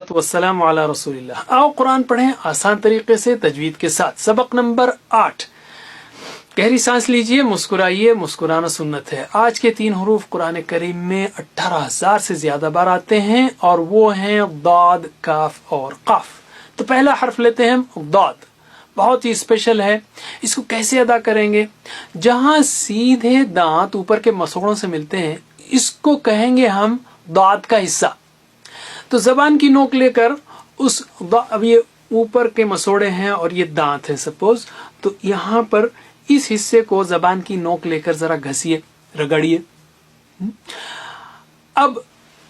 वस्सलातु वस्सलामु अला रसूलिल्लाह। आओ कुरान पढ़ें आसान तरीके से तजवीद के साथ। सबक नंबर 8। गहरी सांस लीजिए, मुस्कुराइए, मुस्कुराना सुन्नत है। आज के 3 हरूफ कुरान करीम में 18,000 से ज्यादा बार आते हैं और वो हैं दाद, काफ और काफ। तो पहला हर्फ लेते हैं हम दाद, बहुत ही स्पेशल है। इसको कैसे अदा करेंगे? जहां सीधे दांत ऊपर के मसोड़ों से मिलते हैं इसको कहेंगे हम दाद का हिस्सा। तो जबान की नोक लेकर अब ये ऊपर के मसोड़े हैं और ये दांत है सपोज, तो यहाँ पर इस हिस्से को जबान की नोक लेकर जरा घसीए, रगड़िए। अब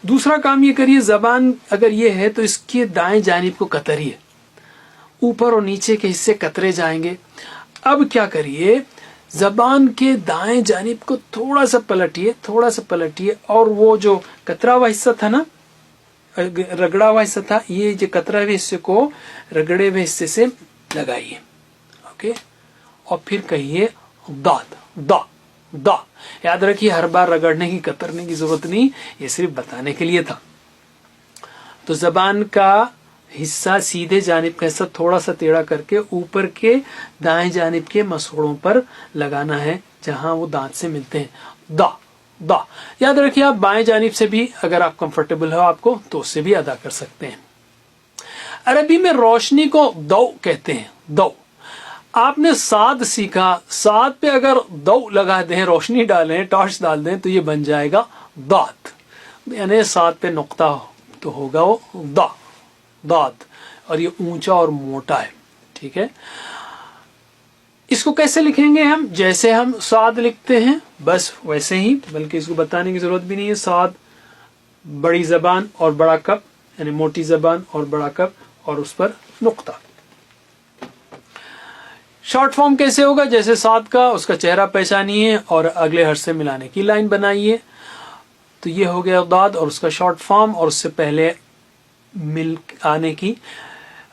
दूसरा काम ये करिए, जबान अगर ये है तो इसके दाएं जानिब को कतरिए, ऊपर और नीचे के हिस्से कतरे जाएंगे। अब क्या करिए, जबान के दाएं जानिब को थोड़ा सा पलटिए और वो जो कतरा हुआ हिस्सा था ना, रगड़ा हुआ हिस्सा था, ये जो कतरा हुए हिस्से को रगड़े हुए हिस्से से लगाइए। ओके, और फिर कहिए दाद, दा दा। याद रखिए हर बार रगड़ने की, कतरने की जरूरत नहीं, ये सिर्फ बताने के लिए था। तो जबान का हिस्सा सीधे जानिब का हिस्सा थोड़ा सा टेढ़ा करके ऊपर के दाएं जानिब के मसोड़ों पर लगाना है जहां वो दांत से मिलते हैं। दा दा। याद रखिए आप बाएं जानिब से भी अगर आप कंफर्टेबल हो आपको तो उससे भी अदा कर सकते हैं। अरबी में रोशनी को दौ कहते हैं, दौ। आपने साद सीखा, साद पे अगर दौ लगा दें, रोशनी डालें, टॉर्च डाल दें तो ये बन जाएगा दाद, यानी साद पे नुक्ता तो होगा वो दा, दाद। और ये ऊंचा और मोटा है, ठीक है। इसको कैसे लिखेंगे हम? जैसे हम साद लिखते हैं बस वैसे ही, बल्कि इसको बताने की जरूरत भी नहीं है। साद, बड़ी जबान और बड़ा कप, यानी मोटी जबान और बड़ा कप और उस पर नुक्ता। शॉर्ट फॉर्म कैसे होगा? जैसे साद का, उसका चेहरा पहचानिए और अगले हर्फ से मिलाने की लाइन बनाइए। तो ये हो गया दाद और उसका शॉर्ट फॉर्म, और उससे पहले मिल आने की,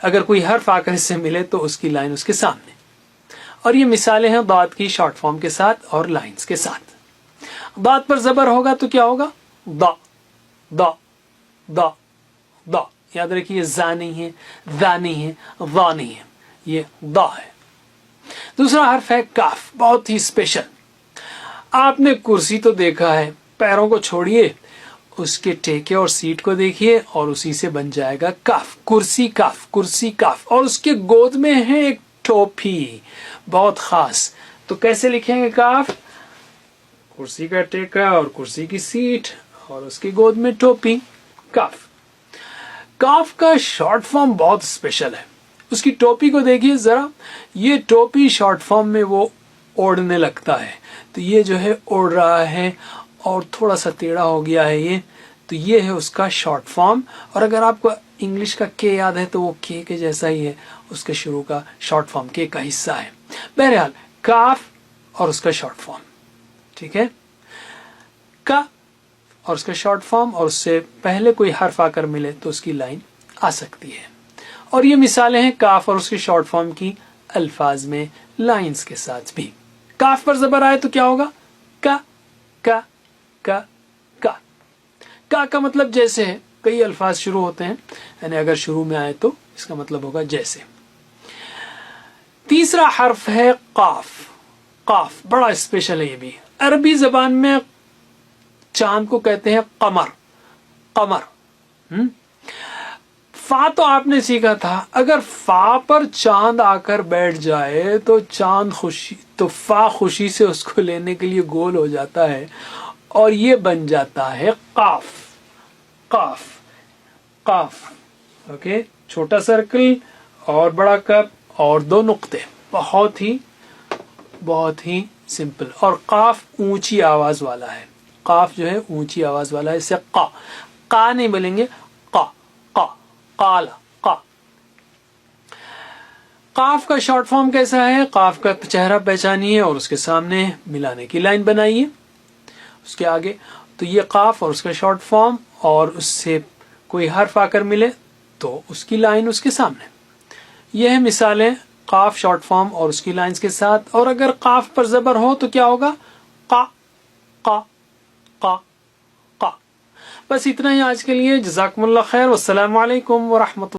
अगर कोई हर्फ आकर इससे मिले तो उसकी लाइन उसके सामने। और ये मिसालें हैं दाद की शॉर्ट फॉर्म के साथ और लाइंस के साथ। दाद पर जबर होगा तो क्या होगा? दा दा दा दा। याद रखिए जा नहीं है, दा नहीं है, वा नहीं है, ये दा है। दूसरा हर्फ है काफ, बहुत ही स्पेशल। आपने कुर्सी तो देखा है, पैरों को छोड़िए, उसके टेके और सीट को देखिए और उसी से बन जाएगा काफ। कुर्सी काफ, कुर्सी काफ। और उसके गोद में है एक टोपी, बहुत खास। तो कैसे लिखेंगे काफ? कुर्सी का टेका और कुर्सी की सीट और उसकी गोद में टोपी, काफ। काफ का शॉर्ट फॉर्म बहुत स्पेशल है। उसकी टोपी को देखिए जरा, ये टोपी शॉर्ट फॉर्म में वो ओढ़ने लगता है, तो ये जो है ओढ़ रहा है और थोड़ा सा टेढ़ा हो गया है ये, तो ये है उसका शॉर्ट फॉर्म। और अगर आपको इंग्लिश का के याद है तो वो के जैसा ही है, उसके शुरू का शॉर्ट फॉर्म के का हिस्सा है। बहरहाल काफ और उसका शॉर्ट फॉर्म, ठीक है। का और उसका शॉर्ट फॉर्म, और उससे पहले कोई हर्फ आकर मिले तो उसकी लाइन आ सकती है। और ये मिसालें हैं काफ और उसके शॉर्ट फॉर्म की अल्फाज में लाइंस के साथ भी। काफ पर जबर आए तो क्या होगा? का का का का। का मतलब जैसे है, कई अल्फाज शुरू होते हैं, यानी अगर शुरू में आए तो इसका मतलब होगा जैसे। तीसरा हर्फ है काफ। काफ बड़ा स्पेशल है ये भी। अरबी जबान में चांद को कहते हैं कमर, कमर। फा तो आपने सीखा था, अगर फा पर चांद आकर बैठ जाए तो चांद खुशी, तो फा खुशी से उसको लेने के लिए गोल हो जाता है और ये बन जाता है काफ, काफ, काफ। ओके, छोटा सर्कल और बड़ा कप और 2 नुक्ते, बहुत ही सिंपल। और काफ ऊंची आवाज वाला है, काफ जो है ऊंची आवाज वाला है। इससे का नहीं बोलेंगे, का का, काला का। काफ का शॉर्ट फॉर्म कैसा है? काफ का चेहरा पहचानिए और उसके सामने मिलाने की लाइन बनाइए उसके आगे। तो ये काफ और उसका शॉर्ट फॉर्म, और उससे कोई हर्फ आकर मिले तो उसकी लाइन उसके सामने। यह है मिसालें काफ शॉर्ट फॉर्म और उसकी लाइंस के साथ। और अगर काफ पर जबर हो तो क्या होगा? का का का का। بس اتنا ہی آج کے لیے. جزاکم اللہ خیر. والسلام علیکم ورحمۃ اللہ.